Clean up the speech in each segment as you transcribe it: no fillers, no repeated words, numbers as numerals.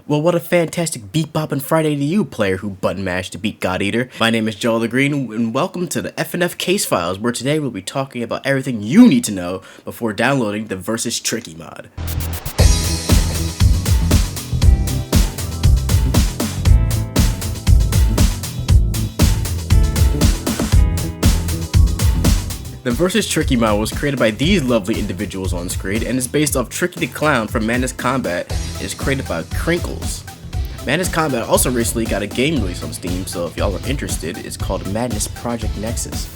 Well, what a fantastic beat-bopping Friday to you, player who button mashed to beat God Eater. My name is Joel the Green, and welcome to the FNF CaseFiles, where today we'll be talking about everything you need to know before downloading the Versus Tricky mod. The Versus Tricky mod was created by these lovely individuals on screen and is based off Tricky the Clown from Madness Combat and is created by Crinkles. Madness Combat also recently got a game release on Steam, so if y'all are interested, it's called Madness Project Nexus.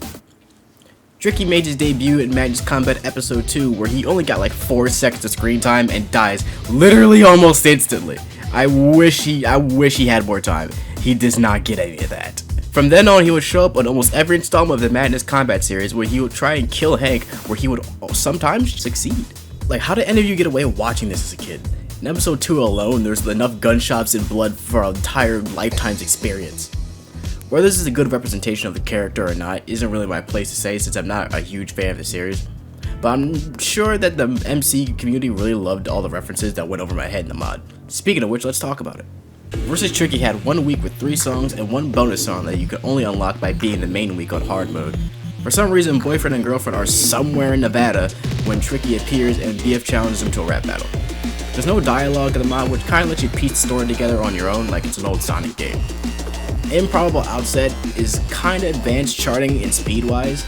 Tricky made his debut in Madness Combat Episode 2, where he only got like 4 seconds of screen time and dies literally almost instantly. I wish he had more time. He does not get any of that. From then on, he would show up on almost every installment of the Madness Combat series where he would try and kill Hank, where he would sometimes succeed. Like, how did any of you get away with watching this as a kid? In episode 2 alone, there's enough gunshots and blood for an entire lifetime's experience. Whether this is a good representation of the character or not isn't really my place to say, since I'm not a huge fan of the series, but I'm sure that the MC community really loved all the references that went over my head in the mod. Speaking of which, let's talk about it. Versus Tricky had 1 week with 3 songs and 1 bonus song that you could only unlock by being the main week on hard mode. For some reason, boyfriend and girlfriend are somewhere in Nevada when Tricky appears and BF challenges him to a rap battle. There's no dialogue in the mod, which kinda lets you piece the story together on your own like it's an old Sonic game. Improbable Outset is kinda advanced charting and speed wise,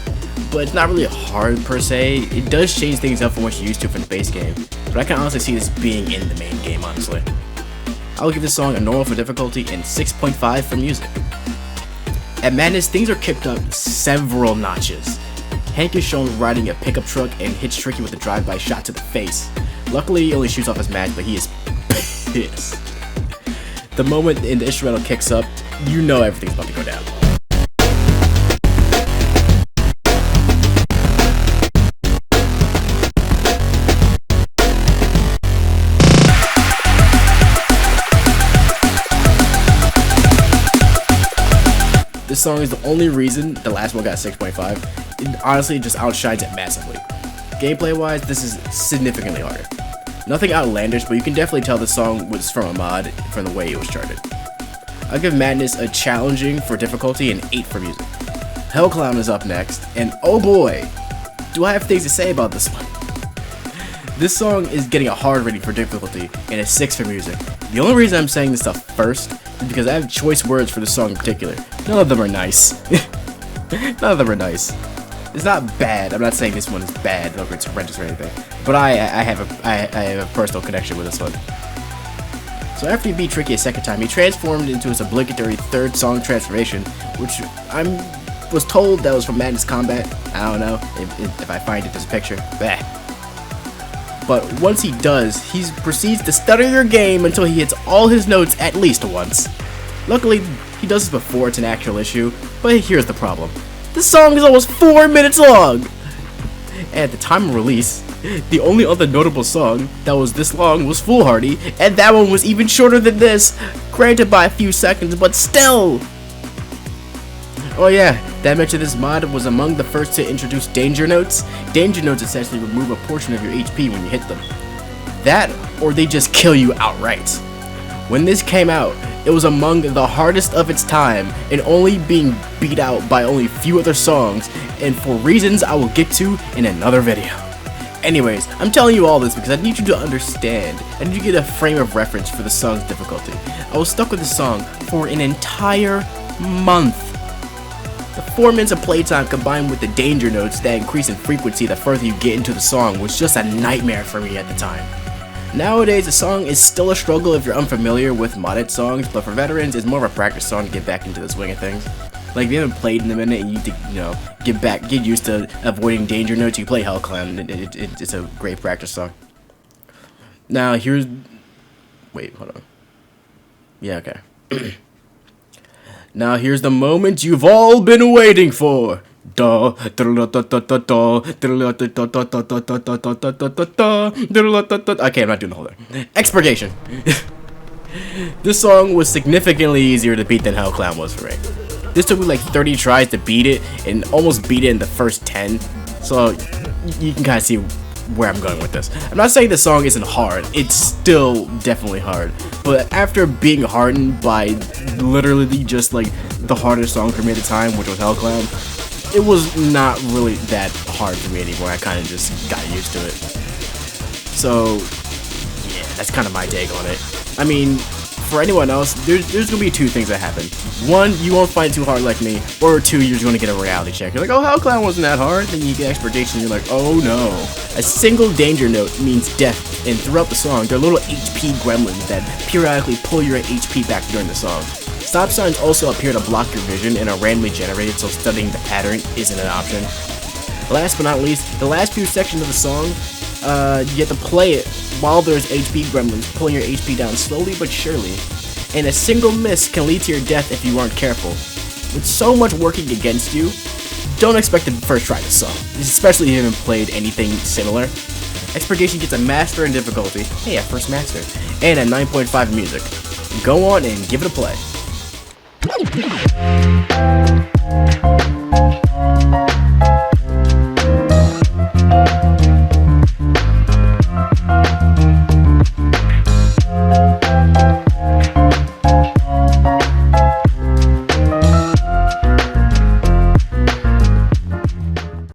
but it's not really hard per se. It does change things up from what you're used to from the base game, but I can honestly see this being in the main game, honestly. I'll give this song a normal for difficulty and 6.5 for music. At Madness, things are kicked up several notches. Hank is shown riding a pickup truck and hits Tricky with a drive-by shot to the face. Luckily, he only shoots off his match, but he is pissed. The moment the instrumental kicks up, you know everything's about to go down. This song is the only reason the last one got 6.5. It honestly just outshines it massively. Gameplay wise, this is significantly harder. Nothing outlandish, but you can definitely tell the song was from a mod from the way it was charted. I'll give Madness a challenging for difficulty and 8 for music. Hell Clown is up next, and oh boy, do I have things to say about this one. This song is getting a hard rating for difficulty and a 6 for music. The only reason I'm saying this stuff first is because I have choice words for the song in particular. None of them are nice. None of them are nice. It's not bad. I'm not saying this one is bad or it's horrendous or anything, but I have a personal connection with this one. So after he beat Tricky a second time, he transformed into his obligatory 3rd song transformation, which I was told that was from Madness Combat. I don't know if I find it, there's a picture. Bah. But once he does, he proceeds to stutter your game until he hits all his notes at least once. Luckily, he does this before it's an actual issue, but here's the problem. This song is almost 4 minutes long! And at the time of release, the only other notable song that was this long was Foolhardy, and that one was even shorter than this, granted by a few seconds, but still! Oh yeah, did I mention this mod was among the first to introduce danger notes? Danger notes essentially remove a portion of your HP when you hit them. That, or they just kill you outright. When this came out, it was among the hardest of its time, and only being beat out by only a few other songs, and for reasons I will get to in another video. Anyways, I'm telling you all this because I need you to understand. I need you to get a frame of reference for the song's difficulty. I was stuck with this song for an entire month. The 4 minutes of playtime combined with the danger notes that increase in frequency the further you get into the song was just a nightmare for me at the time. Nowadays, the song is still a struggle if you're unfamiliar with modded songs, but for veterans, it's more of a practice song to get back into the swing of things. Like, if you haven't played in a minute and you need to, get used to avoiding danger notes, you play Hell Clown, it's a great practice song. Now, here's... Wait, hold on. Yeah, okay. Now, here's the moment you've all been waiting for. Okay, I'm not doing the whole thing. Expurgation. This song was significantly easier to beat than Hell Clown was for me. This took me like 30 tries to beat it, and almost beat it in the first 10. So you can kind of see where I'm going with this. I'm not saying the song isn't hard. It's still definitely hard. But after being hardened by literally just like the hardest song for me at the time, which was Hell Clown, it was not really that hard for me anymore. I kind of just got used to it. So yeah, that's kind of my take on it. I mean, for anyone else, there's gonna be two things that happen. One, you won't find it too hard like me, or two, you're just gonna get a reality check. You're like, oh, Hell Clown wasn't that hard. Then you get expectation, and you're like, oh no. A single danger note means death, and throughout the song, there are little HP gremlins that periodically pull your HP back during the song. Stop signs also appear to block your vision and are randomly generated, so studying the pattern isn't an option. Last but not least, the last few sections of the song, you get to play it while there's HP gremlins pulling your HP down slowly but surely, and a single miss can lead to your death if you aren't careful. With so much working against you, don't expect to first try the song, especially if you haven't played anything similar. Expurgation gets a master in difficulty, hey, I first mastered, and a 9.5 in music. Go on and give it a play.